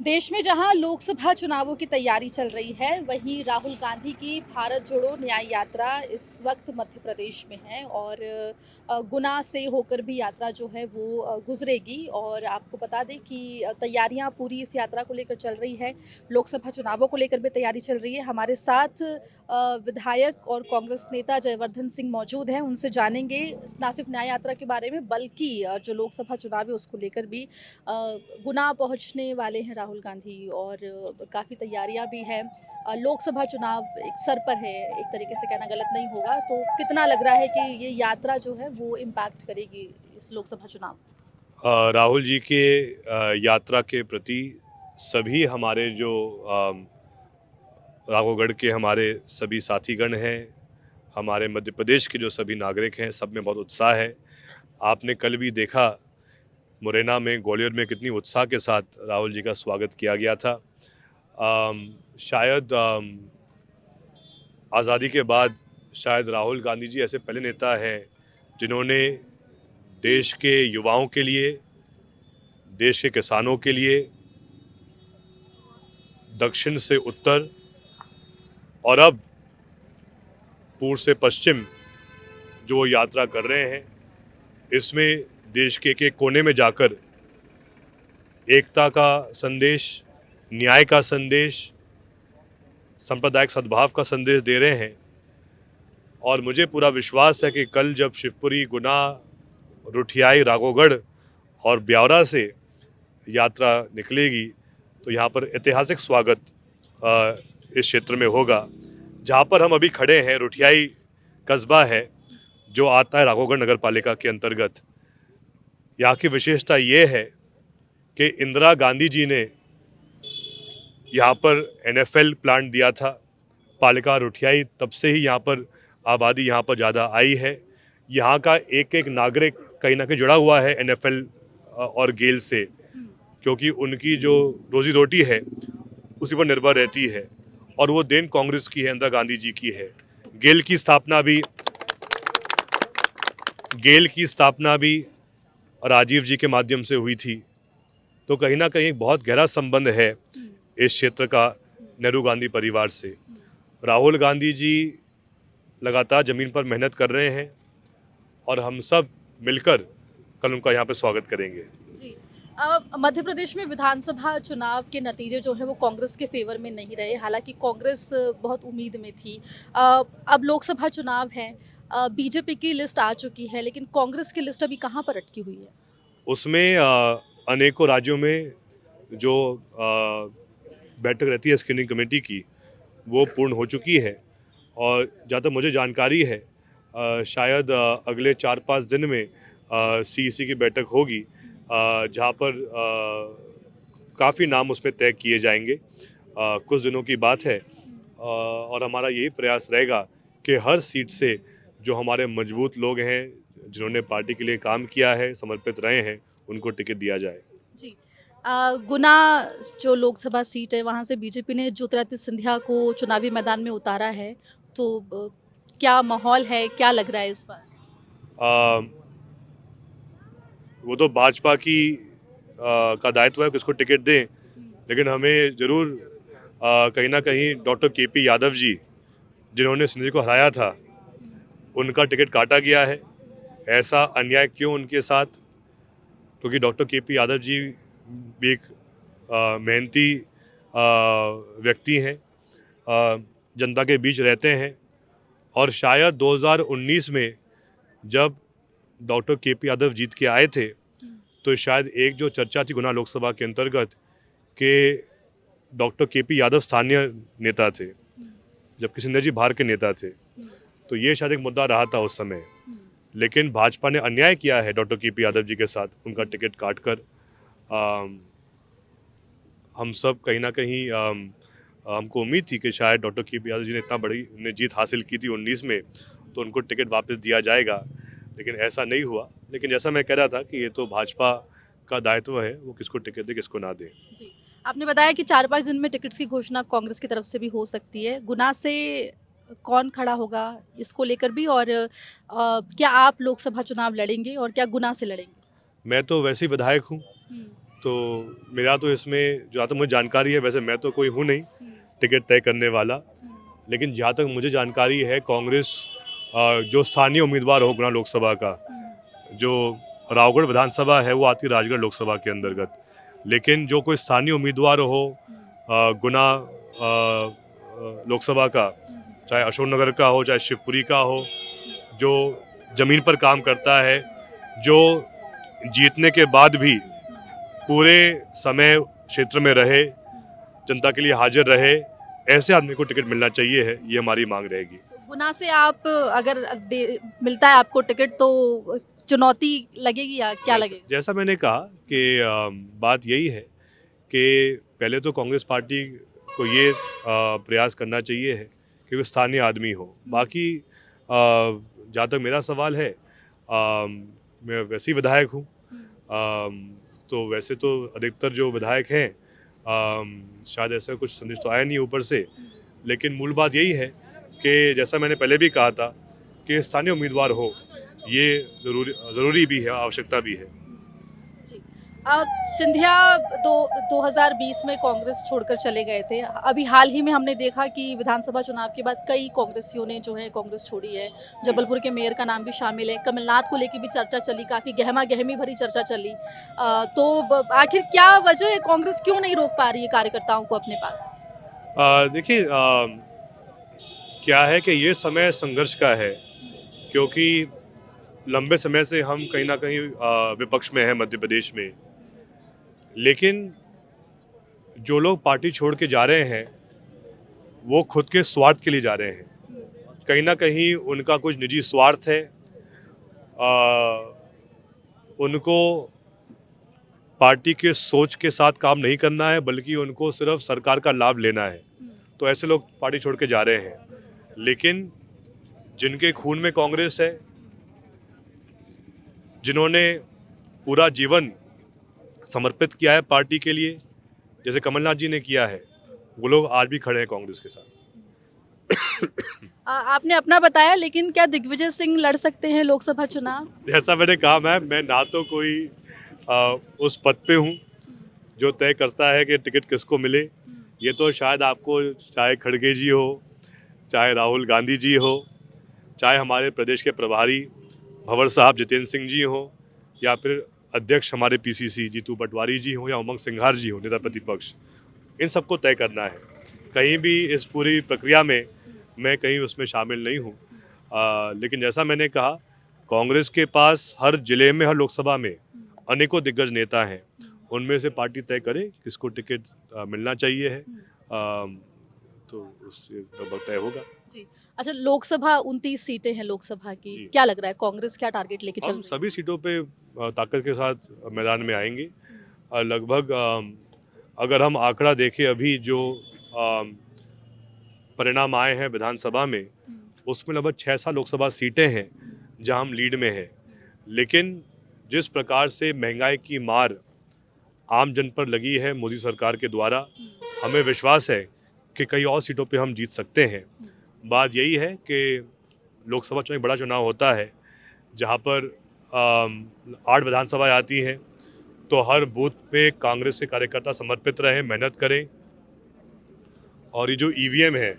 देश में जहां लोकसभा चुनावों की तैयारी चल रही है, वहीं राहुल गांधी की भारत जोड़ो न्याय यात्रा इस वक्त मध्य प्रदेश में है और गुना से होकर भी यात्रा जो है वो गुजरेगी। और आपको बता दें कि तैयारियां पूरी इस यात्रा को लेकर चल रही है। लोकसभा चुनावों को लेकर भी तैयारी चल रही है। हमारे साथ विधायक और कांग्रेस नेता जयवर्धन सिंह मौजूद हैं। उनसे जानेंगे ना सिर्फ न्याय यात्रा के बारे में, बल्कि जो लोकसभा चुनाव है उसको लेकर भी। गुना पहुंचने वाले हैं राहुल गांधी और काफ़ी तैयारियां भी हैं। लोकसभा चुनाव एक सर पर है, एक तरीके से कहना गलत नहीं होगा। तो कितना लग रहा है कि ये यात्रा जो है वो इम्पैक्ट करेगी इस लोकसभा चुनाव? राहुल जी के यात्रा के प्रति सभी हमारे जो राघवगढ़ के हमारे सभी साथीगण हैं, हमारे मध्य प्रदेश के जो सभी नागरिक हैं, सब में बहुत उत्साह है। आपने कल भी देखा मुरैना में, ग्वालियर में कितनी उत्साह के साथ राहुल जी का स्वागत किया गया था। शायद आज़ादी के बाद शायद राहुल गांधी जी ऐसे पहले नेता हैं जिन्होंने देश के युवाओं के लिए, देश के किसानों के लिए दक्षिण से उत्तर और अब पूर्व से पश्चिम जो यात्रा कर रहे हैं, इसमें देश के एक कोने में जाकर एकता का संदेश, न्याय का संदेश, सांप्रदायिक सद्भाव का संदेश दे रहे हैं। और मुझे पूरा विश्वास है कि कल जब शिवपुरी, गुना, रुठियाई, राघवगढ़ और ब्यावरा से यात्रा निकलेगी तो यहाँ पर ऐतिहासिक स्वागत इस क्षेत्र में होगा। जहाँ पर हम अभी खड़े हैं, रुठियाई कस्बा है जो आता है राघवगढ़ नगर पालिका के अंतर्गत। यहाँ की विशेषता ये है कि इंदिरा गांधी जी ने यहाँ पर NFL प्लांट दिया था। पालिका रुठियाई तब से ही यहाँ पर आबादी यहाँ पर ज़्यादा आई है। यहाँ का एक एक नागरिक कहीं ना कहीं जुड़ा हुआ है NFL और गेल से, क्योंकि उनकी जो रोजी रोटी है उसी पर निर्भर रहती है। और वो देन कांग्रेस की है, इंदिरा गांधी जी की है। गेल की स्थापना भी राजीव जी के माध्यम से हुई थी। तो कहीं ना कहीं एक बहुत गहरा संबंध है इस क्षेत्र का नेहरू गांधी परिवार से। राहुल गांधी जी लगातार ज़मीन पर मेहनत कर रहे हैं और हम सब मिलकर कल उनका यहाँ पे स्वागत करेंगे। जी। मध्य प्रदेश में विधानसभा चुनाव के नतीजे जो है वो कांग्रेस के फेवर में नहीं रहे। हालांकि कांग्रेस बहुत उम्मीद में थी। अब लोकसभा चुनाव है। बीजेपी की लिस्ट आ चुकी है, लेकिन कांग्रेस की लिस्ट अभी कहाँ पर अटकी हुई है? उसमें अनेकों राज्यों में जो बैठक रहती है स्क्रीनिंग कमेटी की, वो पूर्ण हो चुकी है। और जहाँ तक मुझे जानकारी है, शायद अगले 4-5 दिन में CEC की बैठक होगी, जहाँ पर काफ़ी नाम उसमें तय किए जाएंगे। कुछ दिनों की बात है। और हमारा यही प्रयास रहेगा कि हर सीट से जो हमारे मजबूत लोग हैं, जिन्होंने पार्टी के लिए काम किया है, समर्पित रहे हैं, उनको टिकट दिया जाए। जी। गुना जो लोकसभा सीट है, वहाँ से बीजेपी ने ज्योतिरादित्य सिंधिया को चुनावी मैदान में उतारा है। तो क्या माहौल है, क्या लग रहा है इस बार? आ, वो तो भाजपा की का दायित्व है किसको टिकट दें, लेकिन हमें ज़रूर कहीं ना कहीं डॉक्टर KP यादव जी, जिन्होंने सिंधिया को हराया था, उनका टिकट काटा गया है। ऐसा अन्याय क्यों उनके साथ? क्योंकि डॉक्टर KP यादव जी भी एक मेहनती व्यक्ति हैं, जनता के बीच रहते हैं। और शायद 2019 में जब डॉक्टर KP यादव जीत के आए थे, तो शायद एक जो चर्चा थी गुना लोकसभा के अंतर्गत कि डॉक्टर KP यादव स्थानीय नेता थे, जबकि सिंधिया जी बाहर के नेता थे। तो ये शायद एक मुद्दा रहा था उस समय। लेकिन भाजपा ने अन्याय किया है डॉक्टर KP यादव जी के साथ, उनका टिकट काटकर। हम सब कहीं ना कहीं हमको उम्मीद थी कि शायद डॉक्टर KP यादव जी ने इतना बड़ी ने जीत हासिल की थी 19 में, तो उनको टिकट वापस दिया जाएगा, लेकिन ऐसा नहीं हुआ। लेकिन जैसा मैं कह रहा था कि ये तो भाजपा का दायित्व है, वो किसको टिकट दे, किसको ना दे। जी। आपने बताया कि 4-5 दिन में टिकट्स की घोषणा कांग्रेस की तरफ से भी हो सकती है। गुना से कौन खड़ा होगा इसको लेकर भी, और क्या आप लोकसभा चुनाव लड़ेंगे और क्या गुना से लड़ेंगे? मैं तो वैसे ही विधायक हूँ, हुँ। तो मेरा तो इसमें जहाँ तक मुझे जानकारी है, वैसे मैं तो कोई हूँ नहीं टिकट तय करने वाला, लेकिन जहाँ तक मुझे जानकारी है कांग्रेस जो स्थानीय उम्मीदवार हो गुना लोकसभा का, जो रावगढ़ विधानसभा है वो आती है राजगढ़ लोकसभा के अंतर्गत, लेकिन जो कोई स्थानीय उम्मीदवार हो गुना लोकसभा का, चाहे अशोकनगर का हो चाहे शिवपुरी का हो, जो ज़मीन पर काम करता है, जो जीतने के बाद भी पूरे समय क्षेत्र में रहे, जनता के लिए हाजिर रहे, ऐसे आदमी को टिकट मिलना चाहिए है, ये हमारी मांग रहेगी। गुना से आप अगर मिलता है आपको टिकट तो चुनौती लगेगी या क्या लगेगी? जैसा मैंने कहा कि बात यही है कि पहले तो कांग्रेस पार्टी को ये प्रयास करना चाहिए है कि वो स्थानीय आदमी हो। बाकी जहाँ तक मेरा सवाल है, मैं वैसे ही विधायक हूँ, तो वैसे तो अधिकतर जो विधायक हैं शायद ऐसा कुछ संदेश तो आया नहीं ऊपर से, लेकिन मूल बात यही है कि जैसा मैंने पहले भी कहा था कि स्थानीय उम्मीदवार हो, ये ज़रूरी भी है, आवश्यकता भी है। जी। अब सिंधिया 2020 में कांग्रेस छोड़कर चले गए थे। अभी हाल ही में हमने देखा कि विधानसभा चुनाव के बाद कई कांग्रेसियों ने जो है कांग्रेस छोड़ी है। जबलपुर के मेयर का नाम भी शामिल है। कमलनाथ को लेकर भी चर्चा चली, काफ़ी गहमा-गहमी भरी चर्चा चली। आखिर क्या वजह है, कांग्रेस क्यों नहीं रोक पा रही है कार्यकर्ताओं को अपने पास? देखिए, क्या है कि ये समय संघर्ष का है, क्योंकि लंबे समय से हम कहीं ना कहीं विपक्ष में हैं मध्य प्रदेश में, लेकिन जो लोग पार्टी छोड़ के जा रहे हैं वो खुद के स्वार्थ के लिए जा रहे हैं। कहीं ना कहीं उनका कुछ निजी स्वार्थ है, उनको पार्टी के सोच के साथ काम नहीं करना है, बल्कि उनको सिर्फ सरकार का लाभ लेना है। तो ऐसे लोग पार्टी छोड़ के जा रहे हैं, लेकिन जिनके खून में कांग्रेस है, जिन्होंने पूरा जीवन समर्पित किया है पार्टी के लिए, जैसे कमलनाथ जी ने किया है, वो लोग आज भी खड़े हैं कांग्रेस के साथ। आपने अपना बताया, लेकिन क्या दिग्विजय सिंह लड़ सकते हैं लोकसभा चुनाव? जैसा मैंने कहा, मैं ना तो कोई उस पद पे हूँ जो तय करता है कि टिकट किसको मिले। ये तो शायद आपको, चाहे खड़गे जी हो, चाहे राहुल गांधी जी हो, चाहे हमारे प्रदेश के प्रभारी भंवर साहब जितेंद्र सिंह जी हो, या फिर अध्यक्ष हमारे पीसीसी जीतू पटवारी जी हो, या उमंग सिंघार जी हो नेता प्रतिपक्ष, इन सबको तय करना है। कहीं भी इस पूरी प्रक्रिया में मैं कहीं उसमें शामिल नहीं हूँ, लेकिन जैसा मैंने कहा, कांग्रेस के पास हर जिले में, हर लोकसभा में अनेकों दिग्गज नेता हैं, उनमें से पार्टी तय करे किसको टिकट मिलना चाहिए है, तो उससे तय होगा। जी। अच्छा, लोकसभा 29 सीटें हैं लोकसभा की, क्या लग रहा है कांग्रेस क्या टारगेट लेके चल हम रही है? सभी सीटों पे ताकत के साथ मैदान में आएंगे। लगभग अगर हम आंकड़ा देखें, अभी जो परिणाम आए हैं विधानसभा में, उसमें लगभग 6-7 लोकसभा सीटें हैं जहां हम लीड में हैं, लेकिन जिस प्रकार से महंगाई की मार आम जन पर लगी है मोदी सरकार के द्वारा, हमें विश्वास है कि कई और सीटों पे हम जीत सकते हैं। बात यही है कि लोकसभा चुनाव एक बड़ा चुनाव होता है, जहाँ पर 8 विधानसभाएं आती हैं, तो हर बूथ पे कांग्रेस के कार्यकर्ता समर्पित रहें, मेहनत करें, और ये जो ईवीएम है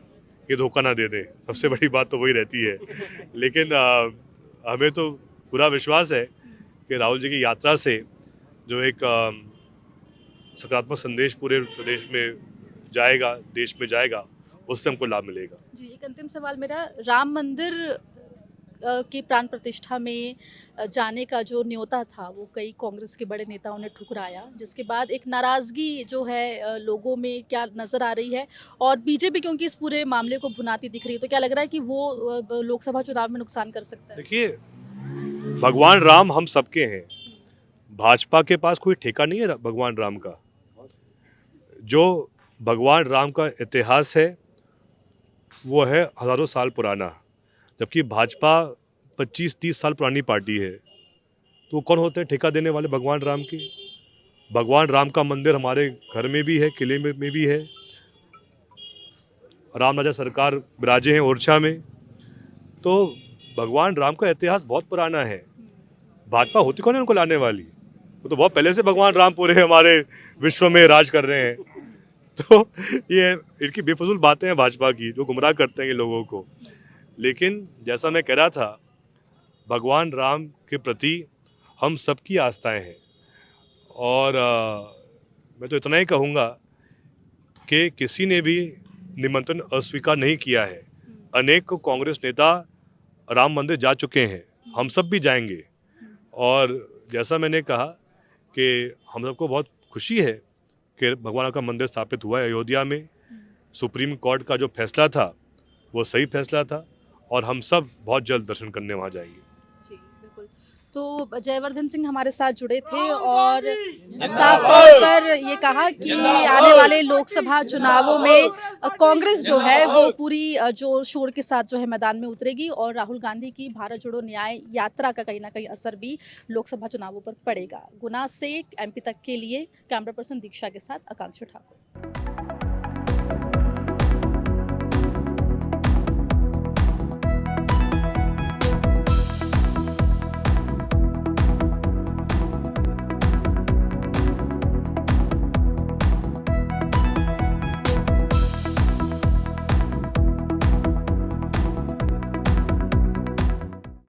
ये धोखा ना दे दें। सबसे बड़ी बात तो वही रहती है। लेकिन हमें तो पूरा विश्वास है कि राहुल जी की यात्रा से जो एक सकारात्मक संदेश पूरे प्रदेश में जाएगा, देश में जाएगा, उससे हमको लाभ मिलेगा। जी, एक अंतिम सवाल मेरा, राम मंदिर की प्राण प्रतिष्ठा में जाने का जो न्योता था वो कई कांग्रेस के बड़े नेताओं ने ठुकराया, जिसके बाद एक नाराज़गी जो है लोगों में क्या नज़र आ रही है, और बीजेपी क्योंकि इस पूरे मामले को भुनाती दिख रही है, तो क्या लग रहा है कि वो लोकसभा चुनाव में नुकसान कर सकता है? देखिए, भगवान राम हम सबके हैं, भाजपा के पास कोई ठेका नहीं है भगवान राम का। जो भगवान राम का इतिहास है वो है हज़ारों साल पुराना, जबकि भाजपा 25-30 साल पुरानी पार्टी है। तो कौन होते हैं ठेका देने वाले भगवान राम की? भगवान राम का मंदिर हमारे घर में भी है, किले में भी है। राम राजा सरकार विराजे हैं ओरछा में। तो भगवान राम का इतिहास बहुत पुराना है। भाजपा होती कौन है उनको लाने वाली? वो तो बहुत पहले से भगवान राम पूरे हमारे विश्व में राज कर रहे हैं। तो ये इनकी बेफजूल बातें हैं भाजपा की, जो गुमराह करते हैं ये लोगों को। लेकिन जैसा मैं कह रहा था, भगवान राम के प्रति हम सबकी आस्थाएं हैं। और मैं तो इतना ही कहूँगा कि किसी ने भी निमंत्रण अस्वीकार नहीं किया है। अनेक कांग्रेस नेता राम मंदिर जा चुके हैं, हम सब भी जाएंगे। और जैसा मैंने कहा कि हम सबको बहुत खुशी है कि भगवान का मंदिर स्थापित हुआ है अयोध्या में। सुप्रीम कोर्ट का जो फैसला था वो सही फैसला था और हम सब बहुत जल्द दर्शन करने वहाँ जाएंगे। जी, बिल्कुल। तो जयवर्धन सिंह हमारे साथ जुड़े थे और साफ तौर पर ये कहा कि आने वाले लोकसभा चुनावों में कांग्रेस जो है वो पूरी जोर शोर के साथ जो है मैदान में उतरेगी और राहुल गांधी की भारत जोड़ो न्याय यात्रा का कहीं ना कहीं असर भी लोकसभा चुनावों पर पड़ेगा। गुना से एमपी तक के लिए कैमरा पर्सन दीक्षा के साथ आकांक्षा ठाकुर।